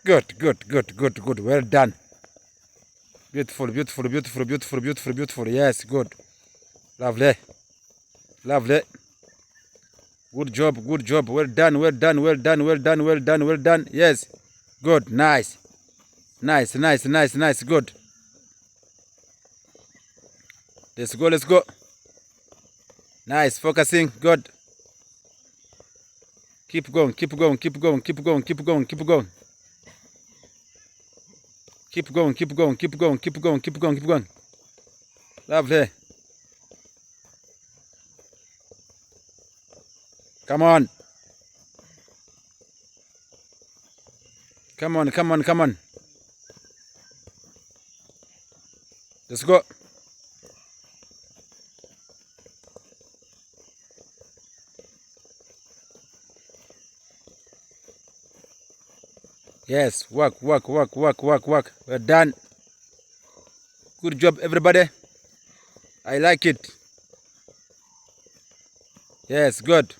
Good, good, good, good, good. Well done. Beautiful, beautiful, beautiful, beautiful, beautiful, beautiful. Yes, good. Lovely. Lovely. Good job, good job. Well done, well done, well done, well done, well done, well done. Yes. Good, nice. Nice, nice, nice, nice, good. Let's go, let's go. Nice, focusing, good. Keep going, keep going, keep going, keep going, keep going, keep going. Keep going, keep going, keep going, keep going, keep going, keep going. Lovely. Come on. Come on, come on, come on. Let's go. Yes, work, work, work, work, work, work. We're done. Good job, everybody. I like it. Yes, good.